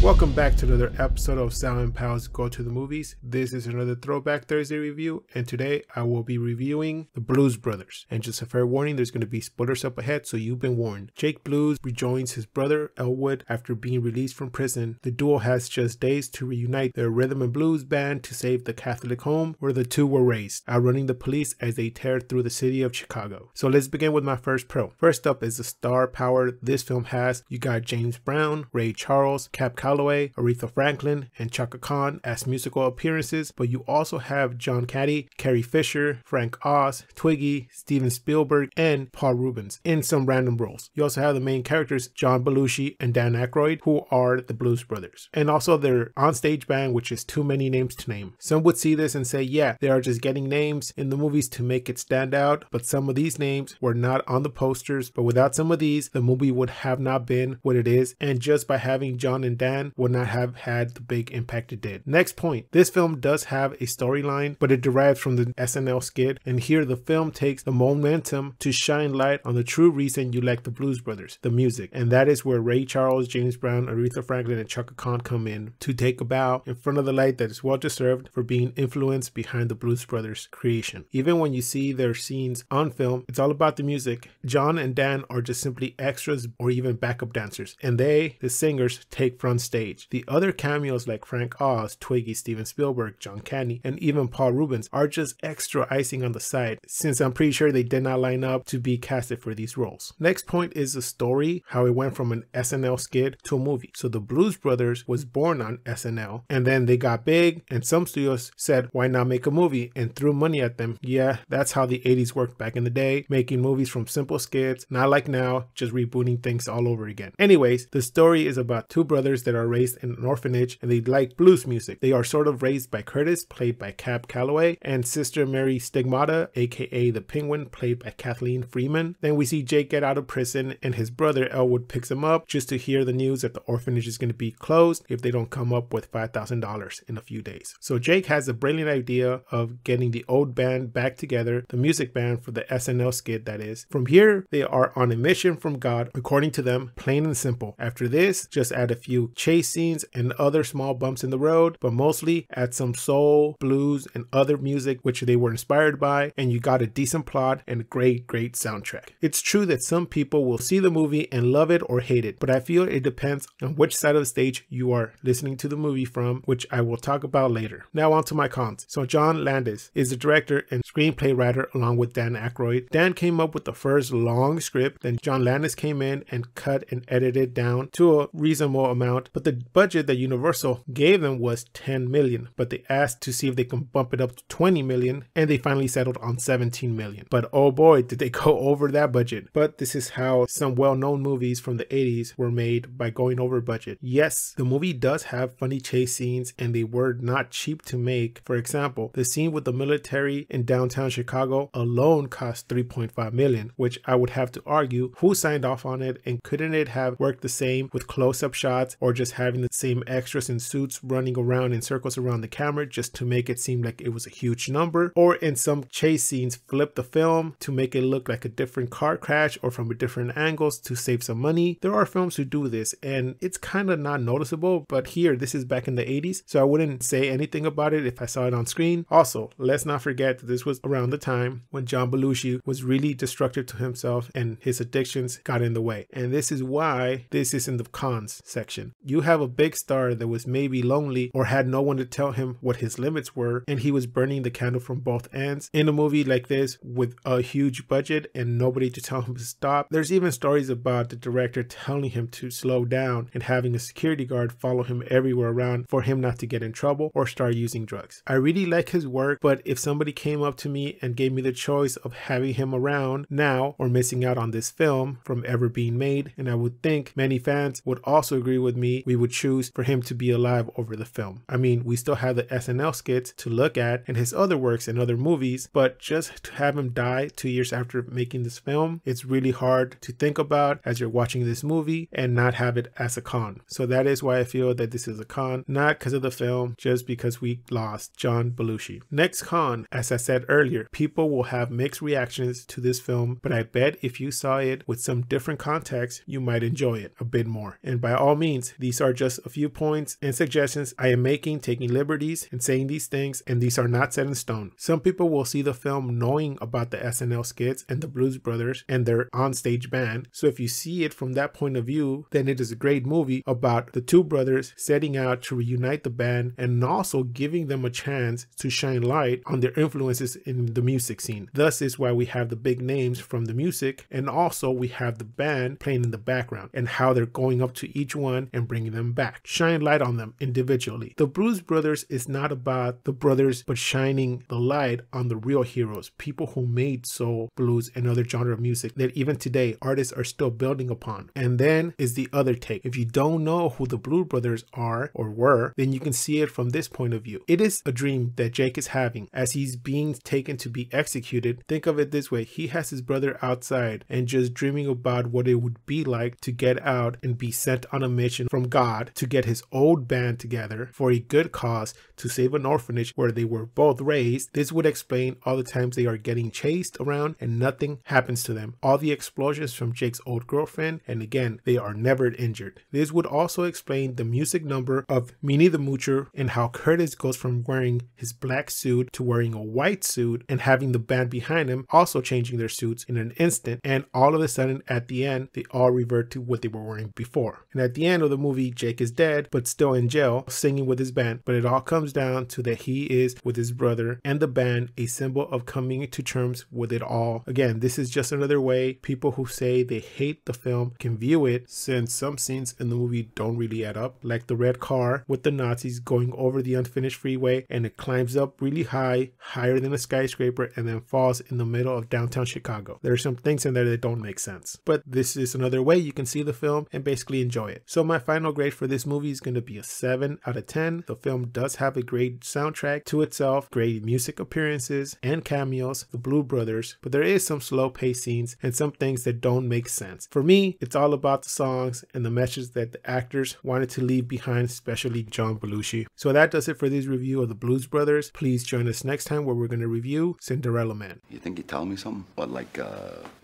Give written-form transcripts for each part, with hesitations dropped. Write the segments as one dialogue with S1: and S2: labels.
S1: Welcome back to another episode of Sal and Pals Go to the Movies. This is another Throwback Thursday review, and today I will be reviewing The Blues Brothers. And just a fair warning, there's going to be spoilers up ahead, so you've been warned. Jake Blues rejoins his brother Elwood after being released from prison. The duo has just days to reunite their rhythm and blues band to save the Catholic home where the two were raised, outrunning the police as they tear through the city of Chicago. So let's begin with my first pro. First up is the star power this film has. You got James Brown, Ray Charles, Cab Calloway, Aretha Franklin, and Chaka Khan as musical appearances, but you also have John Candy, Carrie Fisher, Frank Oz, Twiggy, Steven Spielberg, and Paul Reubens in some random roles. You also have the main characters John Belushi and Dan Aykroyd, who are the Blues Brothers, and also their onstage band, which is too many names to name. Some would see this and say, yeah, they are just getting names in the movies to make it stand out, but some of these names were not on the posters, but without some of these, the movie would have not been what it is, and just by having John and Dan would not have had the big impact it did. Next point, this film does have a storyline, but it derives from the SNL skit, and here the film takes the momentum to shine light on the true reason you like the Blues Brothers, the music, and that is where Ray Charles, James Brown, Aretha Franklin, and Chaka Khan come in to take a bow in front of the light that is well deserved for being influenced behind the Blues Brothers creation. Even when you see their scenes on film, it's all about the music. John and Dan are just simply extras or even backup dancers, and they, the singers, take front stage. The other cameos like Frank Oz, Twiggy, Steven Spielberg, John Candy, and even Paul Reubens are just extra icing on the side, since I'm pretty sure they did not line up to be casted for these roles. Next point is the story, how it went from an SNL skit to a movie. So the Blues Brothers was born on SNL, and then they got big, and some studios said, why not make a movie, and threw money at them. Yeah, that's how the 80s worked back in the day, making movies from simple skits, not like now, just rebooting things all over again. Anyways, the story is about two brothers that are raised in an orphanage, and they like blues music. They are sort of raised by Curtis, played by Cab Calloway, and sister Mary Stigmata, aka the Penguin, played by Kathleen Freeman. Then we see Jake get out of prison, and his brother Elwood picks him up just to hear the news that the orphanage is going to be closed if they don't come up with $5,000 in a few days. So Jake has a brilliant idea of getting the old band back together, the music band for the SNL skit that is. From here, they are on a mission from God, according to them, plain and simple. After this, just add a few chase scenes and other small bumps in the road, but mostly add some soul, blues, and other music which they were inspired by, and you got a decent plot and a great soundtrack. It's true that some people will see the movie and love it or hate it, but I feel it depends on which side of the stage you are listening to the movie from, which I will talk about later. Now on to my cons. So John Landis is the director and screenplay writer along with Dan Aykroyd. Dan came up with the first long script, then John Landis came in and cut and edited down to a reasonable amount, but the budget that Universal gave them was $10 million, but they asked to see if they can bump it up to $20 million, and they finally settled on $17 million. But oh boy, did they go over that budget. But this is how some well-known movies from the 80s were made, by going over budget. Yes, the movie does have funny chase scenes, and they were not cheap to make. For example, the scene with the military in downtown Chicago alone cost $3.5 million, which I would have to argue who signed off on it, and couldn't it have worked the same with close-up shots, or just having the same extras in suits running around in circles around the camera just to make it seem like it was a huge number, or in some chase scenes flip the film to make it look like a different car crash or from a different angles to save some money. There are films who do this, and it's kind of not noticeable, but here, this is back in the 80s, so I wouldn't say anything about it if I saw it on screen. Also, let's not forget that this was around the time when John Belushi was really destructive to himself and his addictions got in the way, and this is why this is in the cons section. You have a big star that was maybe lonely or had no one to tell him what his limits were, and he was burning the candle from both ends in a movie like this with a huge budget and nobody to tell him to stop. There's even stories about the director telling him to slow down and having a security guard follow him everywhere around for him not to get in trouble or start using drugs. I really like his work, but if somebody came up to me and gave me the choice of having him around now or missing out on this film from ever being made, and I would think many fans would also agree with me, we would choose for him to be alive over the film. I mean, we still have the SNL skits to look at and his other works and other movies, but just to have him die 2 years after making this film, it's really hard to think about as you're watching this movie and not have it as a con. So that is why I feel that this is a con, not because of the film, just because we lost John Belushi. Next con, as I said earlier, people will have mixed reactions to this film, but I bet if you saw it with some different context, you might enjoy it a bit more. And by all means, these These are just a few points and suggestions I am making, taking liberties and saying these things, and these are not set in stone. Some people will see the film knowing about the SNL skits and the Blues Brothers and their onstage band. So if you see it from that point of view, then it is a great movie about the two brothers setting out to reunite the band and also giving them a chance to shine light on their influences in the music scene. Thus is why we have the big names from the music, and also we have the band playing in the background and how they're going up to each one and bringing them back. Shine light on them individually. The Blues Brothers is not about the brothers, but shining the light on the real heroes, people who made soul, blues, and other genre of music that even today artists are still building upon. And then is the other take. If you don't know who the Blues Brothers are or were, then you can see it from this point of view. It is a dream that Jake is having as he's being taken to be executed. Think of it this way: he has his brother outside and just dreaming about what it would be like to get out and be sent on a mission from God to get his old band together for a good cause to save an orphanage where they were both raised. This would explain all the times they are getting chased around and nothing happens to them. All the explosions from Jake's old girlfriend, and again, they are never injured. This would also explain the music number of Minnie the Moocher and how Curtis goes from wearing his black suit to wearing a white suit and having the band behind him also changing their suits in an instant, and all of a sudden at the end they all revert to what they were wearing before. And at the end of the movie, Jake is dead but still in jail singing with his band, but it all comes down to that he is with his brother and the band, a symbol of coming to terms with it all. Again, this is just another way people who say they hate the film can view it, since some scenes in the movie don't really add up, like the red car with the Nazis going over the unfinished freeway and it climbs up really high, higher than a skyscraper, and then falls in the middle of downtown Chicago. There are some things in there that don't make sense, but this is another way you can see the film and basically enjoy it. So my final grade for this movie is going to be a 7 out of 10. The film does have a great soundtrack to itself, great music appearances and cameos, the Blues Brothers, but there is some slow paced scenes and some things that don't make sense. For me, it's all about the songs and the message that the actors wanted to leave behind, especially John Belushi. So that does it for this review of the Blues Brothers. Please join us next time where we're going to review Cinderella Man.
S2: You think you're telling me something? What, like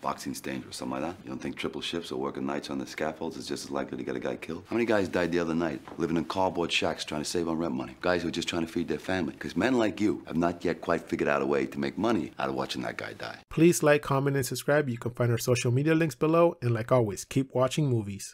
S2: boxing stage or something like that? You don't think triple shifts or working nights on the scaffolds is just as likely to get a guy killed? How many guys died the other night living in cardboard shacks trying to save on rent money? Guys who are just trying to feed their family. Because men like you have not yet quite figured out a way to make money out of watching that guy die.
S1: Please like, comment, and subscribe. You can find our social media links below. And like always, keep watching movies.